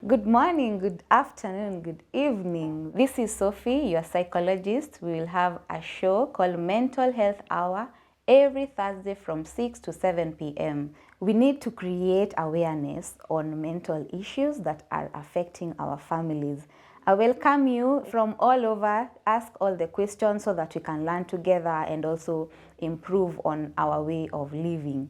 Good morning, good afternoon, good evening. This is Sophie, your psychologist. We will have a show called Mental Health Hour every Thursday from 6 to 7 p.m. We need to create awareness on mental issues that are affecting our families. I welcome you from all over. Ask all the questions so that we can learn together and also improve on our way of living.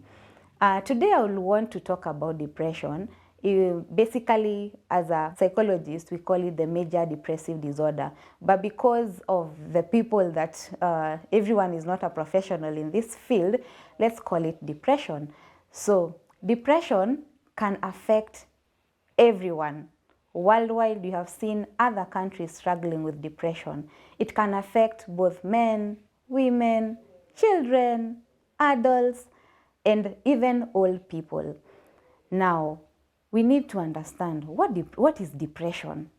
Today I will want to talk about depression. Basically, as a psychologist, we call it the major depressive disorder. But because of the people that everyone is not a professional in this field, let's call it depression. So depression can affect everyone. Worldwide, you have seen other countries struggling with depression. It can affect both men, women, children, adults, and even old people. Now, we need to understand what is depression.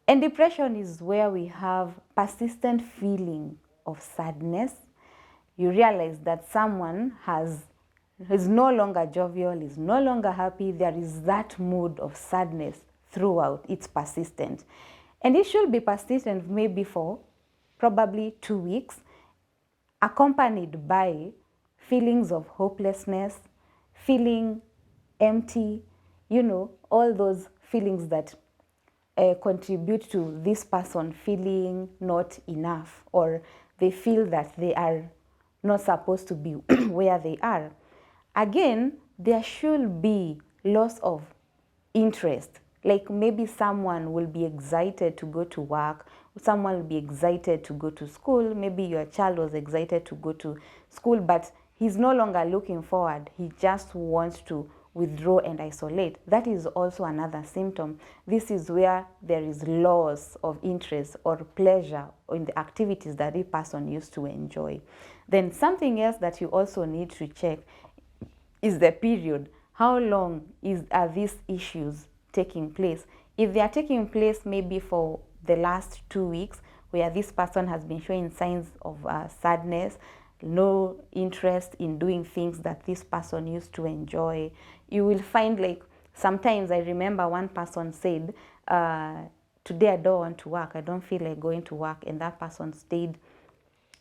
And depression is where we have persistent feeling of sadness. You realize that someone is no longer jovial, is no longer happy. There is that mood of sadness throughout. It's persistent. And it should be persistent maybe for probably 2 weeks, accompanied by feelings of hopelessness, feeling empty, all those feelings that contribute to this person feeling not enough, or they feel that they are not supposed to be where they are. Again, there should be loss of interest. Like maybe someone will be excited to go to work, someone will be excited to go to school, maybe your child was excited to go to school, but he's no longer looking forward. He just wants to withdraw and isolate. That is also another symptom. This is where there is loss of interest or pleasure in the activities that a person used to enjoy. Then something else that you also need to check is the period. How long are these issues taking place? If they are taking place maybe for the last 2 weeks, where this person has been showing signs of sadness, no interest in doing things that this person used to enjoy, you will find, like, sometimes I remember one person said, today I don't want to work, I don't feel like going to work, and that person stayed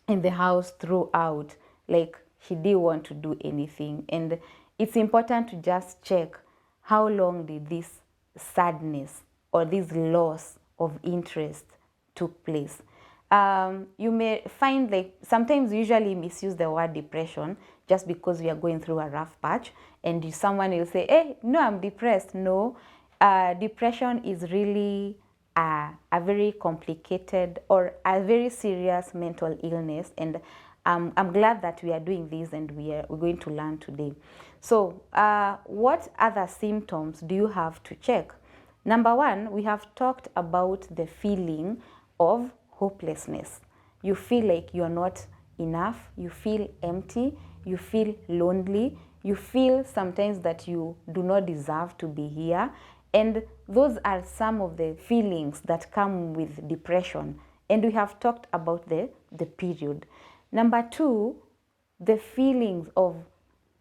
in the house throughout, like she didn't want to do anything. And it's important to just check how long did this sadness or this loss of interest took place. You may find, like, sometimes we usually misuse the word depression just because we are going through a rough patch, and someone will say, hey, no, I'm depressed. No, depression is really a very complicated or a very serious mental illness, and I'm glad that we are doing this and we're going to learn today. So what other symptoms do you have to check? Number one, we have talked about the feeling of hopelessness. You feel like you're not enough, you feel empty, you feel lonely, you feel sometimes that you do not deserve to be here. And those are some of the feelings that come with depression. And we have talked about the period. Number two, the feelings of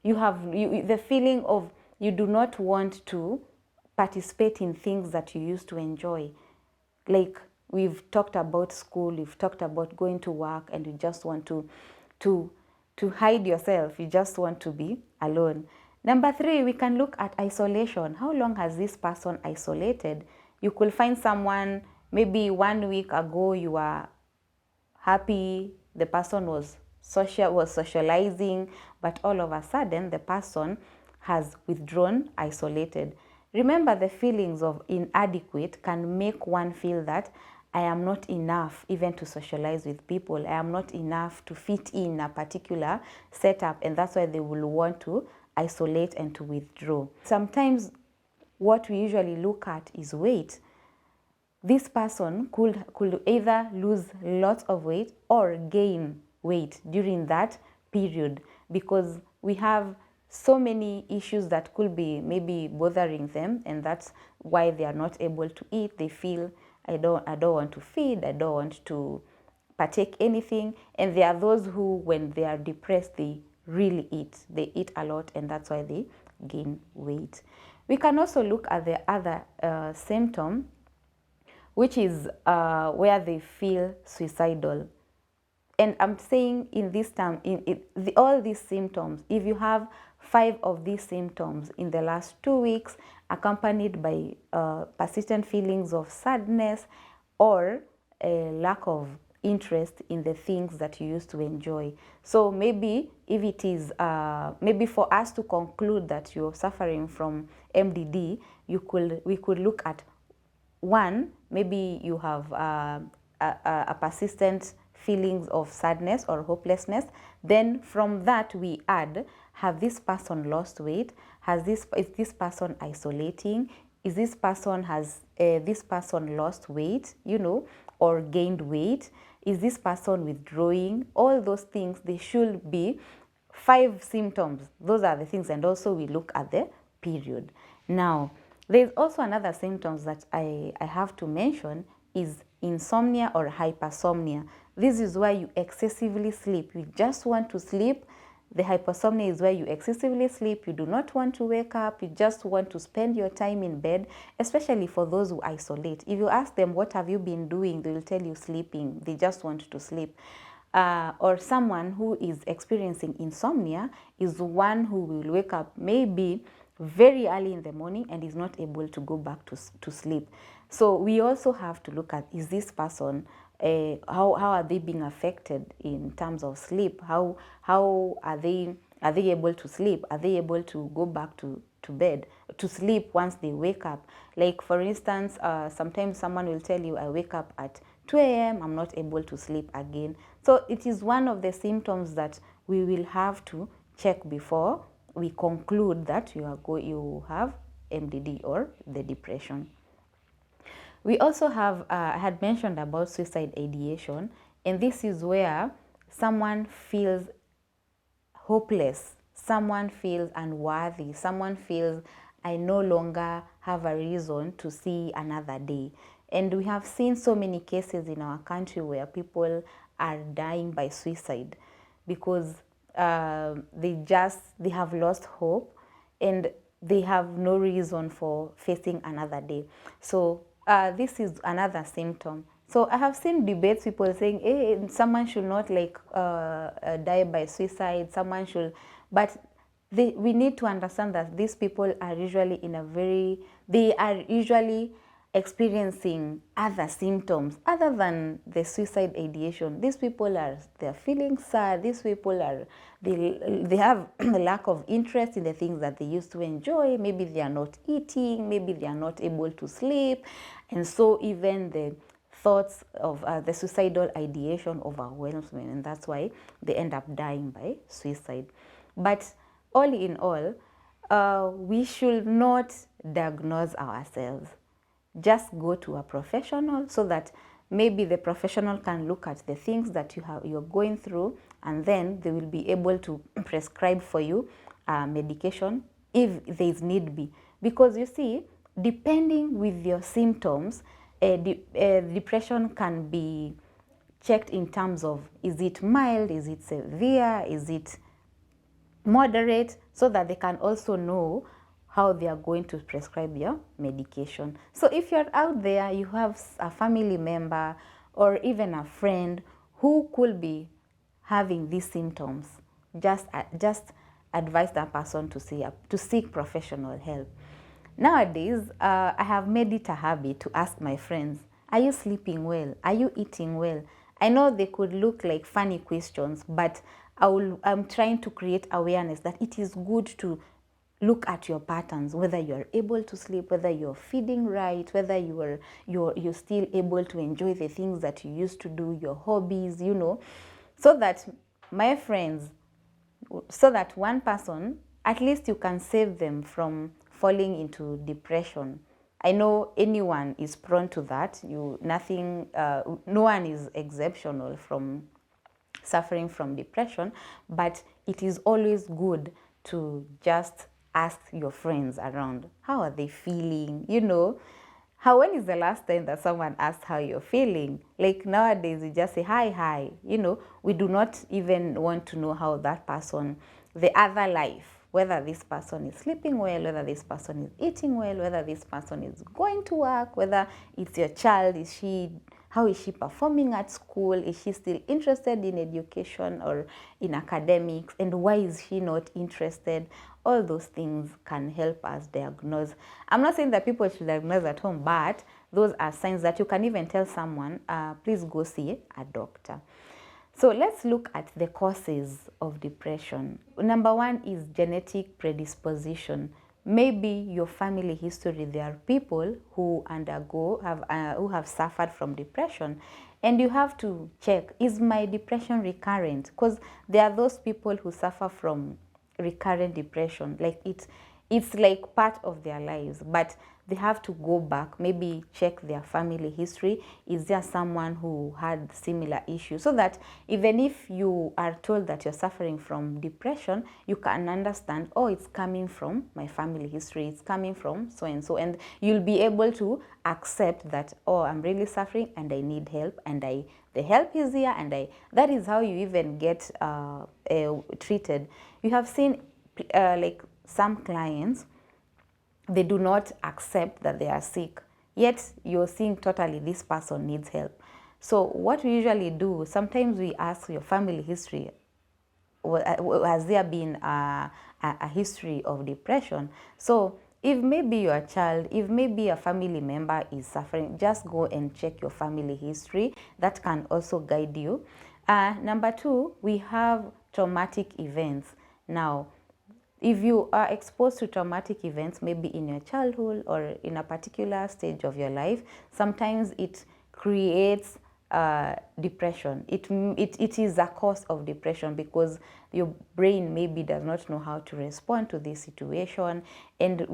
the feeling of you do not want to participate in things that you used to enjoy. Like, we've talked about school, we've talked about going to work, and you just want to hide yourself. You just want to be alone. Number three, we can look at isolation. How long has this person isolated? You could find someone, maybe 1 week ago you were happy, the person was socializing, but all of a sudden the person has withdrawn, isolated. Remember, the feelings of inadequate can make one feel that I am not enough even to socialize with people. I am not enough to fit in a particular setup, and that's why they will want to isolate and to withdraw. Sometimes what we usually look at is weight. This person could either lose lots of weight or gain weight during that period, because we have so many issues that could be maybe bothering them, and that's why they are not able to eat. They feel, I don't want to feed, I don't want to partake anything. And there are those who, when they are depressed, they really eat. They eat a lot, and that's why they gain weight. We can also look at the other symptom, which is where they feel suicidal. And I'm saying in this term, all these symptoms, if you have 5 of these symptoms in the last 2 weeks, accompanied by persistent feelings of sadness or a lack of interest in the things that you used to enjoy. So maybe if it is, maybe for us to conclude that you're suffering from MDD, we could look at one, maybe you have a persistent feelings of sadness or hopelessness. Then from that we add, have this person lost weight? Is this person isolating? Is this person lost weight, or gained weight? Is this person withdrawing? All those things, they should be 5 symptoms. Those are the things. And also we look at the period. Now, there's also another symptoms that I have to mention is insomnia or hypersomnia. This is where you excessively sleep. You just want to sleep. The hypersomnia is where you excessively sleep. You do not want to wake up. You just want to spend your time in bed, especially for those who isolate. If you ask them, what have you been doing? They will tell you sleeping. They just want to sleep. Or someone who is experiencing insomnia is one who will wake up maybe very early in the morning and is not able to go back to sleep. So we also have to look at, is this person, how are they being affected in terms of sleep? How are they able to sleep? Are they able to go back to bed, to sleep once they wake up? Like for instance, sometimes someone will tell you, I wake up at 2 a.m., I'm not able to sleep again. So it is one of the symptoms that we will have to check before we conclude that you have MDD or the depression. We also have, I had mentioned about suicide ideation, and this is where someone feels hopeless, someone feels unworthy, someone feels, I no longer have a reason to see another day. And we have seen so many cases in our country where people are dying by suicide because they have lost hope and they have no reason for facing another day. So this is another symptom. So I have seen debates, people saying, hey, someone should not die by suicide, someone should, but we need to understand that these people are usually they are usually experiencing other symptoms other than the suicide ideation. These people they're feeling sad. These people they have a lack of interest in the things that they used to enjoy. Maybe they are not eating. Maybe they are not able to sleep. And so even the thoughts of the suicidal ideation overwhelms them, and that's why they end up dying by suicide. But all in all, we should not diagnose ourselves. Just go to a professional so that maybe the professional can look at the things that you're going through, and then they will be able to prescribe for you medication if there is need be. Because you see, depending with your symptoms, depression can be checked in terms of, is it mild, is it severe, is it moderate, so that they can also know how they are going to prescribe your medication. So if you're out there, you have a family member or even a friend who could be having these symptoms, just advise that person to seek professional help. Nowadays, I have made it a habit to ask my friends, are you sleeping well? Are you eating well? I know they could look like funny questions, but I'm trying to create awareness that it is good to look at your patterns, whether you're able to sleep, whether you're feeding right, whether you're still able to enjoy the things that you used to do, your hobbies, so that, my friends, so that one person, at least you can save them from falling into depression. I know anyone is prone to that. No one is exceptional from suffering from depression, but it is always good to just ask your friends around, how are they feeling? When is the last time that someone asked how you're feeling? Like nowadays, you just say, hi. We do not even want to know how that person, the other life, whether this person is sleeping well, whether this person is eating well, whether this person is going to work, whether it's your child, how is she performing at school? Is she still interested in education or in academics? And why is she not interested? All those things can help us diagnose. I'm not saying that people should diagnose at home, but those are signs that you can even tell someone, please go see a doctor. So let's look at the causes of depression. Number one is genetic predisposition. Maybe your family history, there are people who who have suffered from depression, and you have to check, is my depression recurrent? Because there are those people who suffer from recurrent depression, like it's like part of their lives, but they have to go back, maybe check their family history. Is there someone who had similar issues? So that even if you are told that you're suffering from depression, you can understand, oh, it's coming from my family history, it's coming from so and so, and you'll be able to accept that, oh, I'm really suffering and I need help, and the help is here, and that is how you even get treated. You have seen like some clients, they do not accept that they are sick, yet you're seeing totally this person needs help. So what we usually do, sometimes we ask your family history, has there been a history of depression? So if maybe your child, if maybe a family member is suffering, just go and check your family history. That can also guide you. Number two, we have traumatic events. Now, if you are exposed to traumatic events, maybe in your childhood or in a particular stage of your life, sometimes it creates depression. It is a cause of depression because your brain maybe does not know how to respond to this situation, and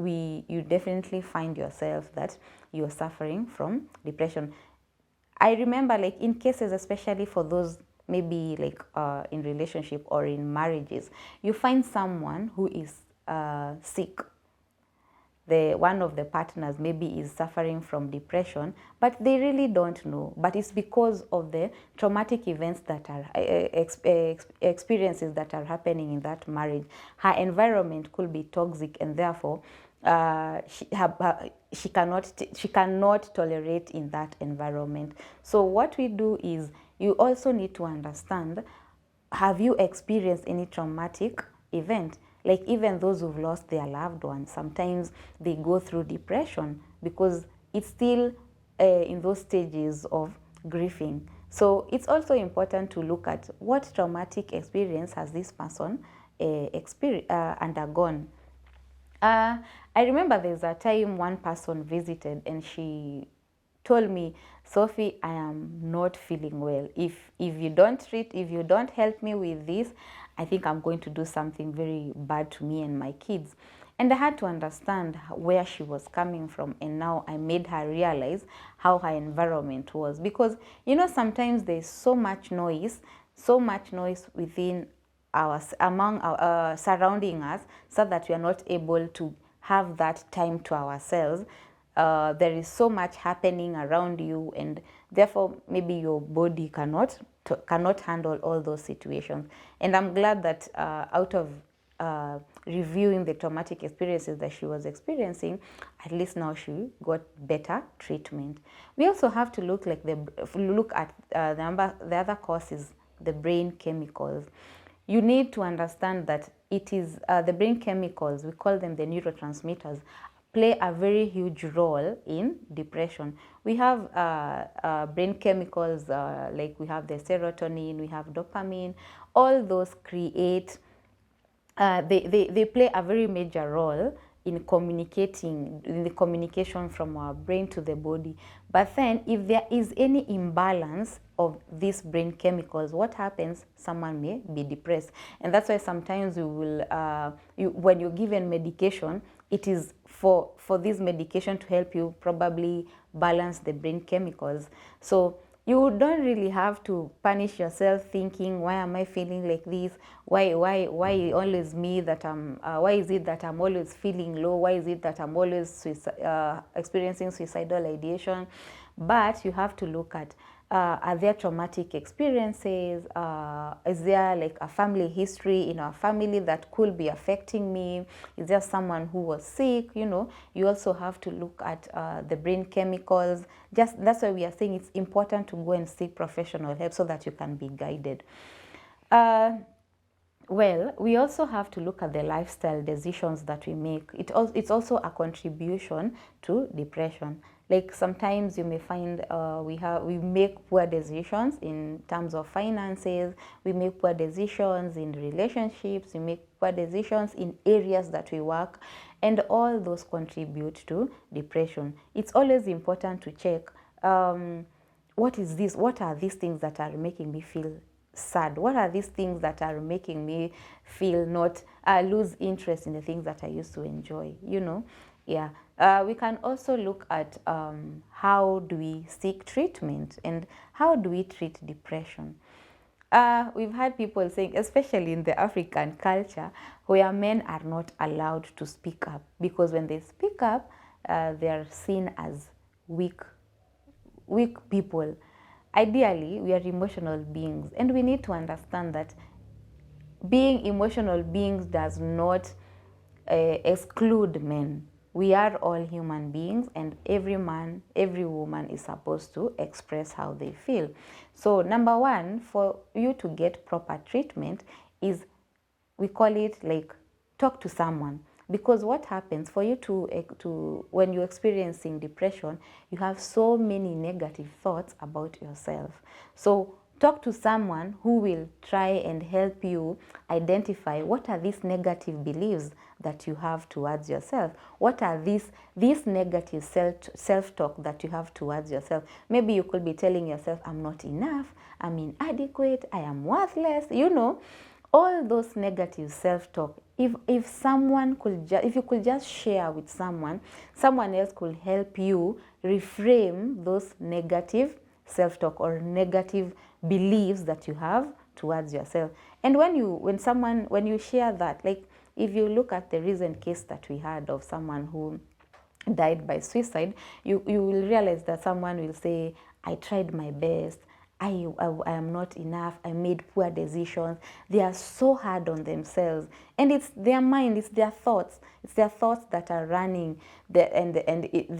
you definitely find yourself that you're suffering from depression. I remember, like, in cases, especially for those maybe like in relationship or in marriages, you find someone who is sick. One of the partners maybe is suffering from depression, but they really don't know. But it's because of the traumatic events that are experiences that are happening in that marriage. Her environment could be toxic, and therefore she cannot tolerate in that environment. So what we do is, you also need to understand, have you experienced any traumatic event? Like even those who've lost their loved ones, sometimes they go through depression because it's still in those stages of grieving. So it's also important to look at what traumatic experience has this person undergone. I remember there's a time one person visited and she told me, Sophie, I am not feeling well. If you don't help me with this, I think I'm going to do something very bad to me and my kids. And I had to understand where she was coming from, and now I made her realize how her environment was. Because, you know, sometimes there's so much noise within among our surrounding us, so that we are not able to have that time to ourselves. There is so much happening around you, and therefore maybe your body cannot handle all those situations. And I'm glad that out of reviewing the traumatic experiences that she was experiencing, at least now she got better treatment. We also have to look at the other causes, the brain chemicals. You need to understand that it is the brain chemicals, we call them the neurotransmitters, play a very huge role in depression. We have brain chemicals like we have the serotonin, we have dopamine. All those create, they play a very major role in the communication from our brain to the body. But then if there is any imbalance of these brain chemicals, what happens? Someone may be depressed. And that's why sometimes you will, when you're given medication, it is for this medication to help you probably balance the brain chemicals. So you don't really have to punish yourself thinking, why am I feeling like this? Why always me that why is it that I'm always feeling low? Why is it that I'm always experiencing suicidal ideation? But you have to look at Are there traumatic experiences? Is there like a family history in our family that could be affecting me? Is there someone who was sick? You know, you also have to look at the brain chemicals. Just that's why we are saying it's important to go and seek professional help so that you can be guided. Well, we also have to look at the lifestyle decisions that we make. It's also a contribution to depression. Like sometimes you may find we make poor decisions in terms of finances, we make poor decisions in relationships, we make poor decisions in areas that we work, and all those contribute to depression. It's always important to check what is this? What are these things that are making me feel sad? What are these things that are making me feel not lose interest in the things that I used to enjoy? You know, yeah. We can also look at how do we seek treatment and how do we treat depression. We've had people saying, especially in the African culture, where men are not allowed to speak up because when they speak up, they are seen as weak people. Ideally, we are emotional beings, and we need to understand that being emotional beings does not exclude men. We are all human beings, and every man, every woman is supposed to express how they feel. So number one, for you to get proper treatment is, we call it like, talk to someone. Because what happens for you to when you're experiencing depression, you have so many negative thoughts about yourself. So talk to someone who will try and help you identify what are these negative beliefs that you have towards yourself. What are these negative self-talk that you have towards yourself? Maybe you could be telling yourself, I'm not enough, I'm inadequate, I am worthless, you know. All those negative self-talk, if someone could if you could just share with someone else could help you reframe those negative self-talk or negative beliefs that you have towards yourself. And when you share that, like if you look at the recent case that we had of someone who died by suicide, you will realize that someone will say, I tried my best, I am not enough, I made poor decisions. They are so hard on themselves. And it's their mind, it's their thoughts. It's their thoughts that are running, they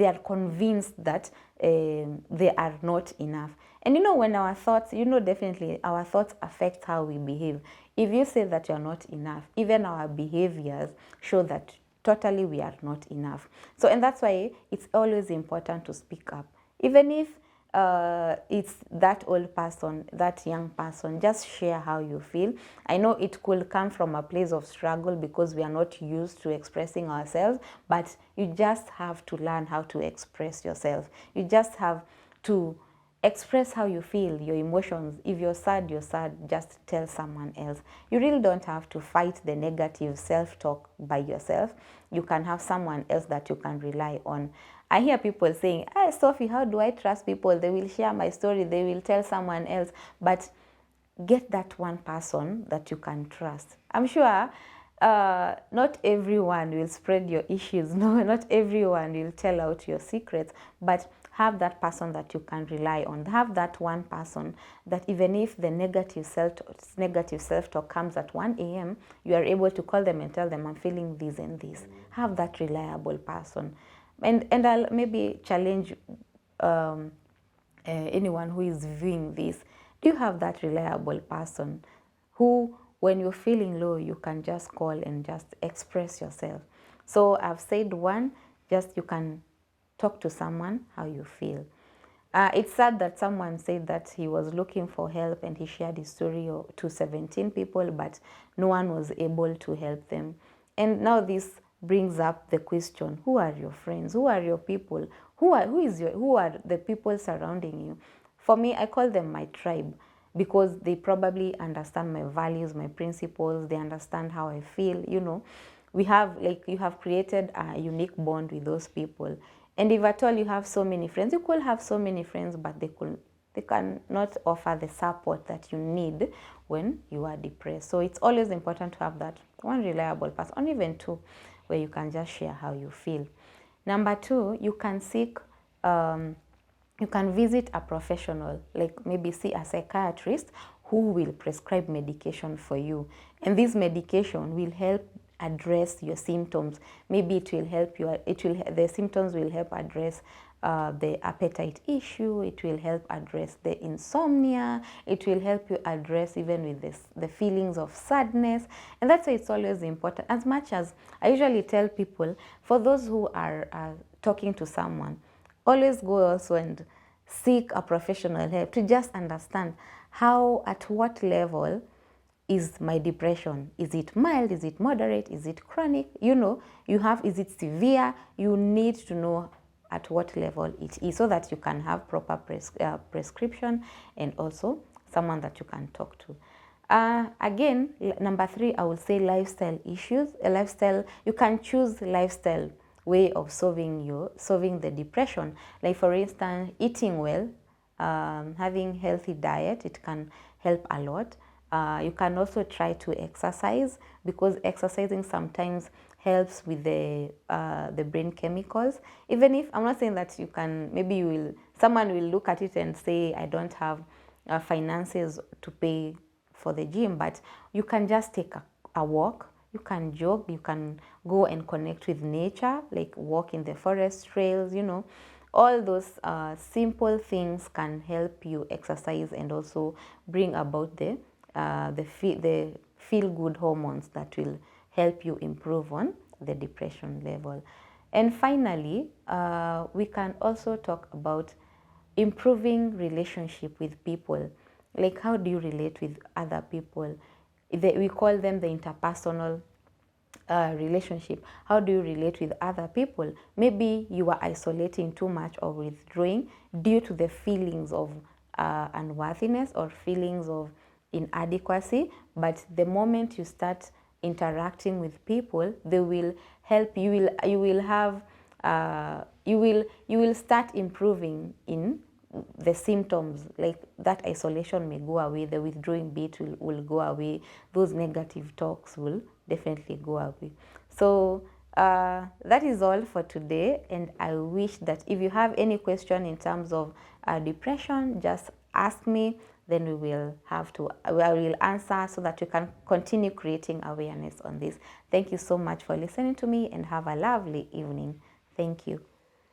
are convinced that they are not enough. And you know, when our thoughts, you know, definitely our thoughts affect how we behave. If you say that you're not enough, even our behaviors show that totally we are not enough. So, and that's why it's always important to speak up. Even if it's that old person, that young person, just share how you feel. I know it could come from a place of struggle because we are not used to expressing ourselves, but you just have to learn how to express yourself. You just have to express how you feel, your emotions. If you're sad, just tell someone else. You really don't have to fight the negative self-talk by yourself. You can have someone else that you can rely on. I hear people saying, hey, Sophie, how do I trust people? They will share my story, they will tell someone else. But get that one person that you can trust. I'm sure not everyone will spread your issues. No, not everyone will tell out your secrets. But have that person that you can rely on. Have that one person that even if the negative self-talk comes at 1 a.m., you are able to call them and tell them, I'm feeling this and this. Have that reliable person. And I'll maybe challenge anyone who is viewing this. Do you have that reliable person who, when you're feeling low, you can just call and just express yourself? So I've said one, just you can talk to someone how you feel. It's sad that someone said that he was looking for help and he shared his story to 17 people, but no one was able to help them. And now this brings up the question, who are your friends? Who are your people? Who are the people surrounding you? For me, I call them my tribe because they probably understand my values, my principles, they understand how I feel, you know. You have created a unique bond with those people. And if at all you have so many friends, you could have so many friends, but they cannot offer the support that you need when you are depressed. So it's always important to have that one reliable person, or even two, where you can just share how you feel. Number two, you can seek you can visit a professional, like maybe see a psychiatrist who will prescribe medication for you. And this medication will help address your symptoms. Maybe it will help you, the symptoms will help address the appetite issue, it will help address the insomnia, it will help you address even with this, the feelings of sadness. And that's why it's always important. As much as I usually tell people, for those who are talking to someone, always go also and seek a professional help to just understand how, at what level is my depression. Is it mild? Is it moderate? Is it chronic? You know, is it severe? You need to know at what level it is so that you can have proper prescription and also someone that you can talk to. Again, number 3, I would say lifestyle issues. You can choose lifestyle way of solving the depression. Like for instance, eating well, having healthy diet, it can help a lot. You can also try to exercise, because exercising sometimes helps with the brain chemicals. Even if I'm not saying that you can, maybe someone will look at it and say, I don't have finances to pay for the gym, but you can just take a walk. You can jog, you can go and connect with nature, like walk in the forest trails, you know. All those simple things can help you exercise and also bring about the feel-good hormones that will help you improve on the depression level. And finally, we can also talk about improving relationship with people. Like, how do you relate with other people? We call them the interpersonal relationship. How do you relate with other people? Maybe you are isolating too much or withdrawing due to the feelings of unworthiness or feelings of inadequacy. But the moment you start interacting with people, they will help you. You will start improving in the symptoms. Like that isolation may go away, the withdrawing bit will go away, those negative talks will definitely go away. So that is all for today, and I wish that if you have any question in terms of depression, just ask me, then I will answer so that we can continue creating awareness on this. Thank you so much for listening to me, and have a lovely evening. Thank you.